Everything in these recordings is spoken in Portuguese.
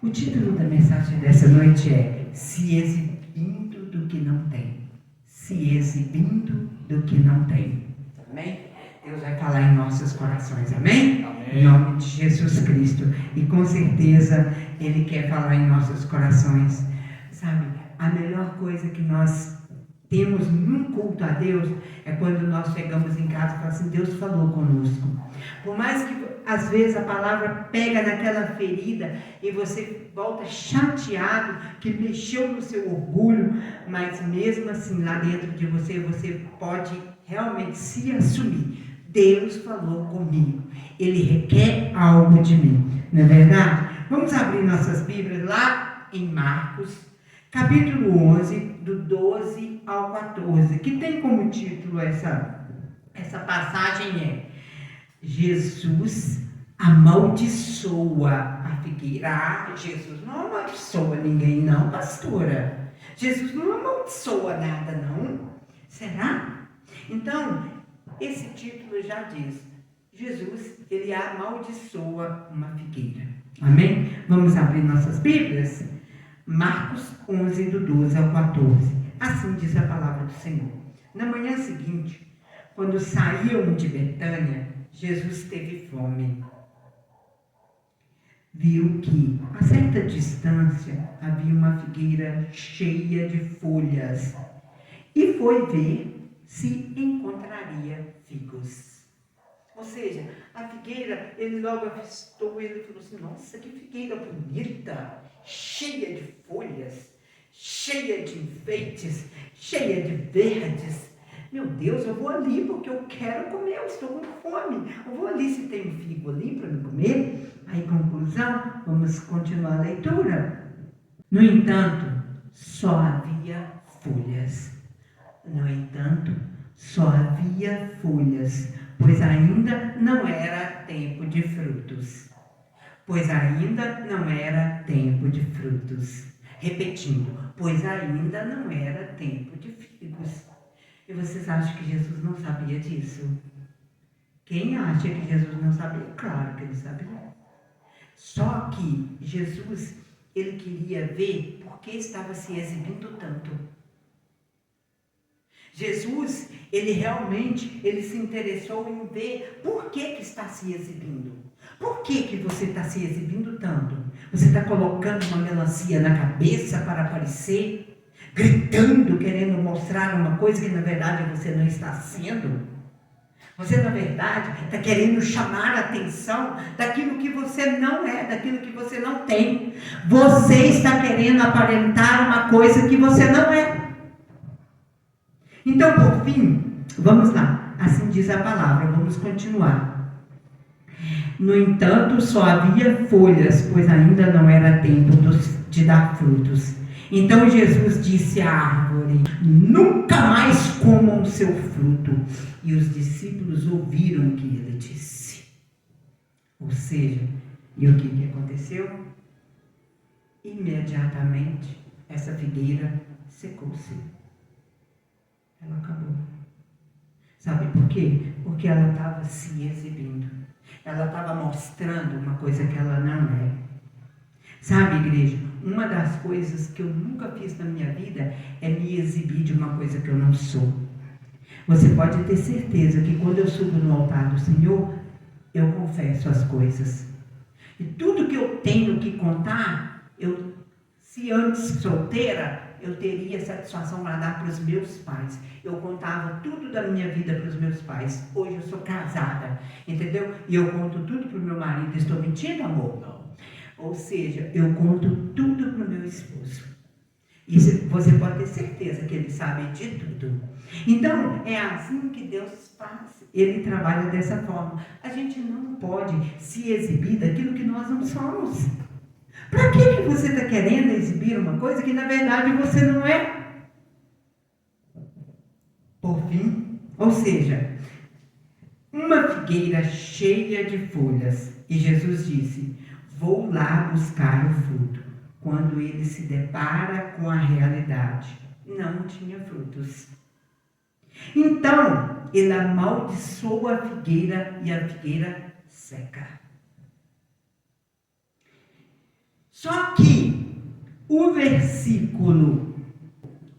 O título da mensagem dessa noite é Se exibindo do que não tem. Se exibindo do que não tem. Amém? Deus vai falar em nossos corações, amém? Amém? Em nome de Jesus Cristo. E com certeza Ele quer falar em nossos corações. Sabe, a melhor coisa que nós temos num culto a Deus é quando nós chegamos em casa e falamos assim, Deus falou conosco. Por mais que às vezes a palavra pega naquela ferida e você volta chateado que mexeu no seu orgulho, mas mesmo assim lá dentro de você, você pode realmente se assumir. Deus falou comigo, Ele requer algo de mim, não é verdade? Vamos abrir nossas Bíblias lá em Marcos, capítulo 11, do 12 ao 14, que tem como título essa passagem Jesus amaldiçoa a figueira. Jesus não amaldiçoa ninguém não, pastora. Jesus não amaldiçoa nada não. Será? Então, esse título já diz, Jesus, ele amaldiçoa uma figueira. Amém? Vamos abrir nossas Bíblias? Marcos 11, do 12 ao 14. Assim diz a palavra do Senhor. Na manhã seguinte, quando saíam de Betânia, Jesus teve fome. Viu que, a certa distância, havia uma figueira cheia de folhas e foi ver se encontraria figos. Ou seja, a figueira, ele logo avistou, ele falou assim, nossa, que figueira bonita, cheia de folhas, cheia de enfeites, cheia de verdes. Meu Deus, eu vou ali porque eu quero comer, eu estou com fome. Eu vou ali se tem um figo ali para me comer. Aí, conclusão, vamos continuar a leitura. No entanto, só havia folhas. No entanto, só havia folhas, pois ainda não era tempo de frutos. Pois ainda não era tempo de frutos. Repetindo, pois ainda não era tempo de figos. E vocês acham que Jesus não sabia disso? Quem acha que Jesus não sabia? Claro que ele sabia. Só que Jesus, ele queria ver por que estava se exibindo tanto. Jesus, ele realmente, ele se interessou em ver por que está se exibindo. Por que você está se exibindo tanto? Você está colocando uma melancia na cabeça para aparecer? Gritando, querendo mostrar uma coisa que na verdade você não está sendo. Você na verdade está querendo chamar a atenção daquilo que você não é, daquilo que você não tem. Você está querendo aparentar uma coisa que você não é. Então, por fim, vamos lá. Assim diz a palavra, vamos continuar. No entanto, só havia folhas, pois ainda não era tempo de dar frutos. Então Jesus disse à árvore, nunca mais comam seu fruto. E os discípulos ouviram o que ele disse. Ou seja, e o que aconteceu? Imediatamente, essa figueira secou-se. Ela acabou. Sabe por quê? Porque ela estava se exibindo. Ela estava mostrando uma coisa que ela não é. Sabe, igreja, uma das coisas que eu nunca fiz na minha vida é me exibir de uma coisa que eu não sou. Você pode ter certeza que quando eu subo no altar do Senhor, eu confesso as coisas. E tudo que eu tenho que contar, se antes solteira, eu teria satisfação para dar para os meus pais. Eu contava tudo da minha vida para os meus pais. Hoje eu sou casada, entendeu? E eu conto tudo para o meu marido. Estou mentindo, amor? Não. Ou seja, eu conto tudo para o meu esposo. E você pode ter certeza que ele sabe de tudo. Então, é assim que Deus faz. Ele trabalha dessa forma. A gente não pode se exibir daquilo que nós não somos. Para que você está querendo exibir uma coisa que na verdade você não é? Por fim, ou seja, uma figueira cheia de folhas. E Jesus disse, vou lá buscar o fruto. Quando ele se depara com a realidade, não tinha frutos. Então, ele amaldiçoa a figueira e a figueira seca. Só que o versículo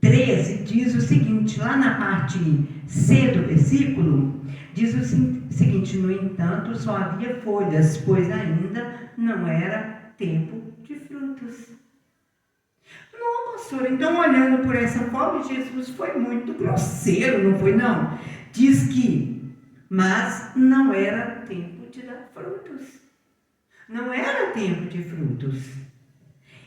13 diz o seguinte, lá na parte C do versículo, diz o seguinte: no entanto, só havia folhas, pois ainda não era tempo de frutos. Não, pastor, então olhando por essa forma, Jesus foi muito grosseiro, não foi não? Diz que, mas não era tempo de dar frutos. Não era tempo de frutos.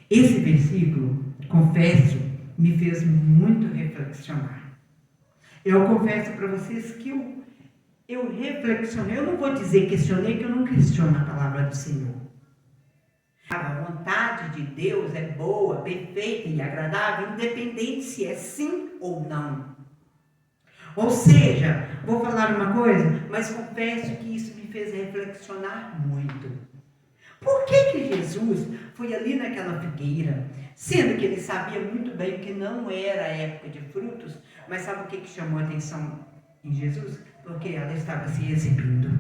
Esse versículo, confesso, me fez muito reflexionar. Eu confesso para vocês que eu reflexionei, eu não vou dizer questionei, que eu não questiono a palavra do Senhor. A vontade de Deus é boa, perfeita e agradável, independente se é sim ou não. Ou seja, vou falar uma coisa, mas confesso que isso me fez reflexionar muito. Por que Jesus foi ali naquela figueira, sendo que ele sabia muito bem que não era a época de frutos, mas sabe o que chamou a atenção em Jesus? Porque ela estava se exibindo.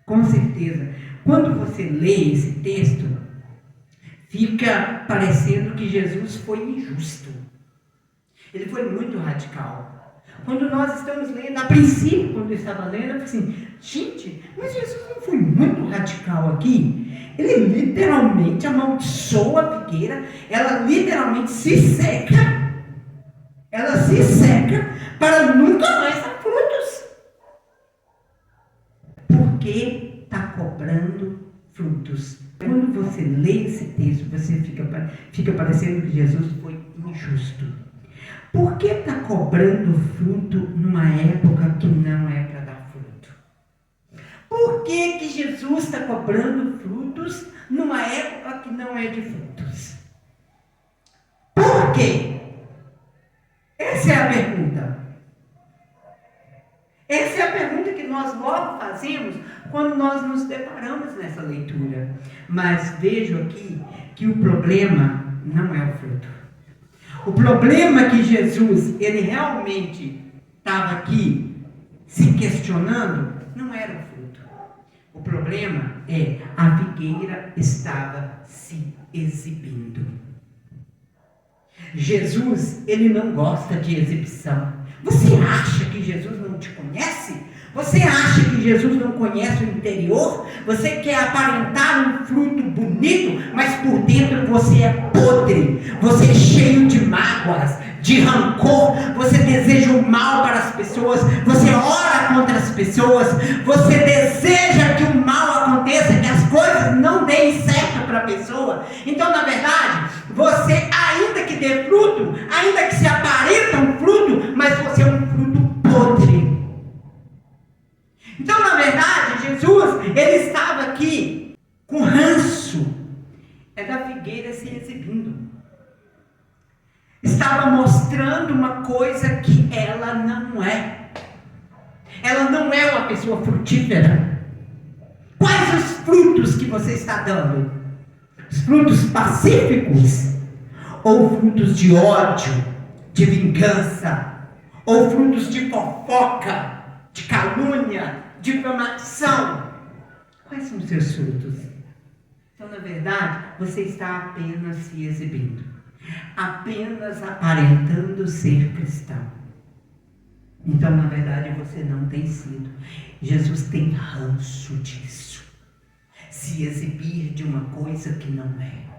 Com certeza, quando você lê esse texto, fica parecendo que Jesus foi injusto. Ele foi muito radical. Quando nós estamos lendo, a princípio, quando eu estava lendo, eu falei assim, gente, mas Jesus não foi muito radical aqui? Ele literalmente amaldiçoa a figueira, ela literalmente se seca. Ela se seca para nunca mais dar frutos. Porque está cobrando frutos. Quando você lê esse texto, você fica parecendo que Jesus foi injusto. Por que está cobrando fruto numa época que não é para dar fruto? Por que Jesus está cobrando frutos numa época que não é de frutos? Por quê? Essa é a pergunta. Essa é a pergunta que nós logo fazemos quando nós nos deparamos nessa leitura. Mas vejo aqui que o problema não é o fruto. O problema é que Jesus, ele realmente estava aqui se questionando, não era o fruto. O problema é a figueira estava se exibindo. Jesus, ele não gosta de exibição. Você acha que Jesus não te conhece? Você acha que Jesus não conhece o interior? Você quer aparentar um fruto bonito, mas por dentro você é podre. Você é cheio de mágoas, de rancor. Você deseja o mal para as pessoas. Você ora contra as pessoas. Você deseja que o mal aconteça, que as coisas não deem certo para a pessoa. Então, na verdade, você, ainda que dê fruto, ainda que se aparenta um fruto, mas você é um fruto podre. Então, na verdade, Jesus, ele estava aqui com ranço, da figueira se exibindo. Estava mostrando uma coisa que ela não é. Ela não é uma pessoa frutífera. Quais os frutos que você está dando? Os frutos pacíficos? Ou frutos de ódio, de vingança? Ou frutos de fofoca, de calúnia, de difamação? Quais são os seus frutos? Então, na verdade, você está apenas se exibindo, apenas aparentando ser cristão. Então, na verdade, você não tem sido. Jesus tem ranço disso. Se exibir de uma coisa que não é.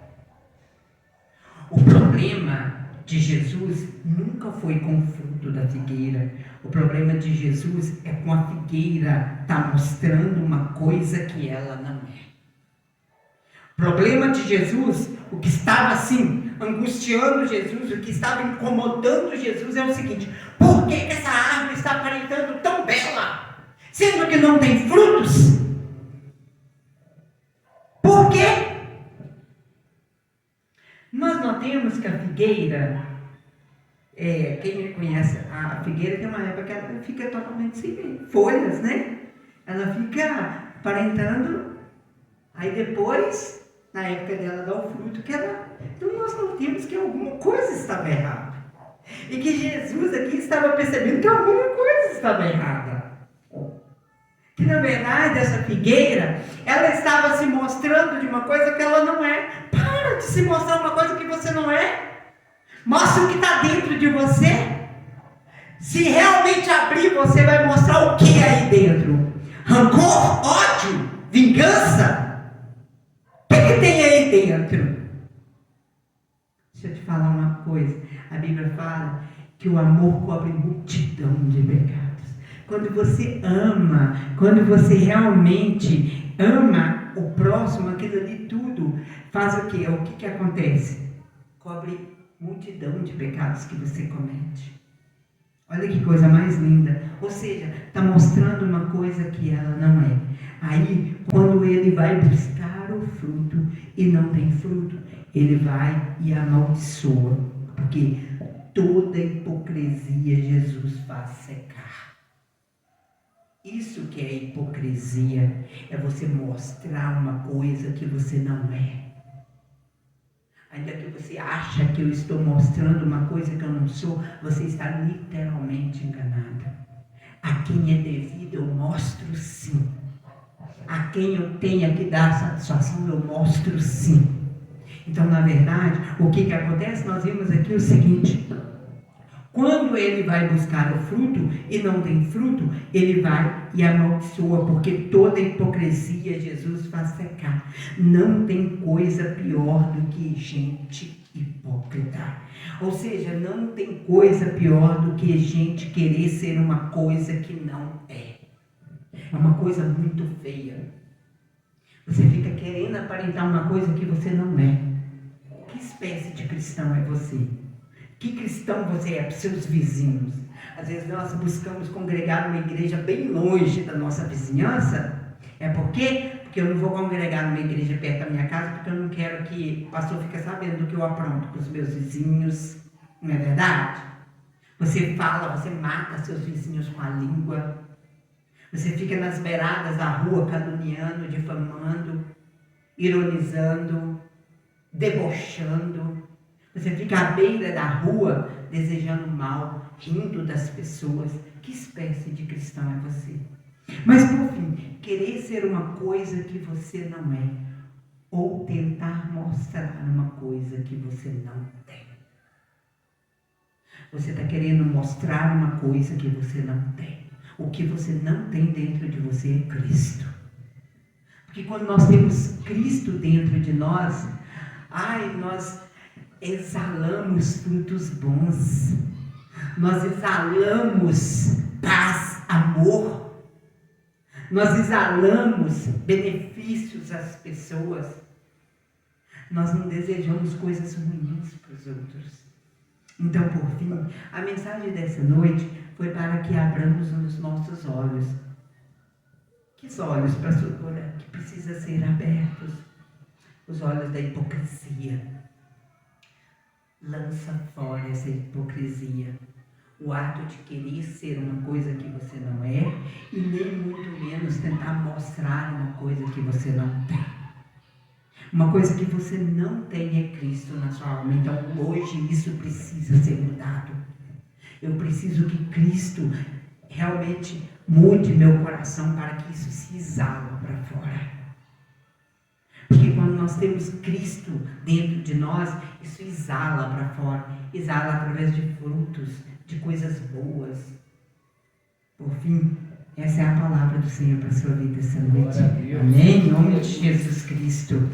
O problema de Jesus nunca foi com o fruto da figueira. O problema de Jesus é com a figueira estar mostrando uma coisa que ela não é. O problema de Jesus, o que estava assim, angustiando Jesus, o que estava incomodando Jesus é o seguinte: por que essa árvore está aparentando tão bela, sendo que não tem frutos? Por quê? Nós notamos que a figueira, quem conhece a figueira, tem uma época que ela fica totalmente sem folhas, né? Ela fica aparentando, aí depois, na época dela dá o fruto que ela... Então nós notamos que alguma coisa estava errada. E que Jesus aqui estava percebendo que alguma coisa estava errada. Que na verdade essa figueira, ela estava se mostrando de uma coisa que ela não é. Para Para de se mostrar uma coisa que você não é. Mostra o que está dentro de você. Se realmente abrir, você vai mostrar o que aí dentro. Rancor, ódio, vingança. O que tem aí dentro? Deixa eu te falar uma coisa. A Bíblia fala que o amor cobre multidão de pecados. Quando você ama, quando você realmente ama o próximo, aquilo ali tudo, faz o quê? O que acontece? Cobre multidão de pecados que você comete. Olha que coisa mais linda. Ou seja, está mostrando uma coisa que ela não é. Aí, quando ele vai buscar o fruto e não tem fruto, ele vai e amaldiçoa. Porque toda hipocrisia Jesus faz secar. Isso que é hipocrisia. É você mostrar uma coisa que você não é. Ainda que você acha que eu estou mostrando uma coisa que eu não sou, você está literalmente enganada. A quem é devido eu mostro sim. A quem eu tenho que dar satisfação eu mostro sim. Então, na verdade, o que acontece? Nós vimos aqui o seguinte: quando ele vai buscar o fruto e não tem fruto, ele vai e amaldiçoa, porque toda hipocrisia Jesus faz secar. Não tem coisa pior do que gente hipócrita. Ou seja, não tem coisa pior do que gente querer ser uma coisa que não é. É uma coisa muito feia. Você fica querendo aparentar uma coisa que você não é. Que espécie de cristão é você? Que cristão você é para os seus vizinhos? Às vezes nós buscamos congregar numa igreja bem longe da nossa vizinhança. É por quê? Porque eu não vou congregar numa igreja perto da minha casa, porque eu não quero que o pastor fique sabendo do que eu apronto com os meus vizinhos. Não é verdade? Você fala, você mata seus vizinhos com a língua. Você fica nas beiradas da rua caluniando, difamando, ironizando, debochando. Você fica à beira da rua desejando mal, rindo das pessoas. Que espécie de cristão é você? Mas por fim, querer ser uma coisa que você não é, ou tentar mostrar uma coisa que você não tem. Você está querendo mostrar uma coisa que você não tem. O que você não tem dentro de você é Cristo. Porque quando nós temos Cristo dentro de nós, nós exalamos frutos bons, nós exalamos paz, amor, nós exalamos benefícios às pessoas, nós não desejamos coisas ruins para os outros. Então, por fim, a mensagem dessa noite foi para que abramos os nossos olhos. Que olhos, pastora, que precisa ser abertos? Os olhos da hipocrisia. Lança fora essa hipocrisia. O ato de querer ser uma coisa que você não é e nem muito menos tentar mostrar uma coisa que você não tem. Uma coisa que você não tem é Cristo na sua alma. Então hoje isso precisa ser mudado. Eu preciso que Cristo realmente mude meu coração para que isso se exala para fora. Porque quando nós temos Cristo dentro de nós, isso exala para fora. Exala através de frutos, de coisas boas. Por fim, essa é a palavra do Senhor para a sua vida essa noite. Amém? Em nome de Jesus Cristo.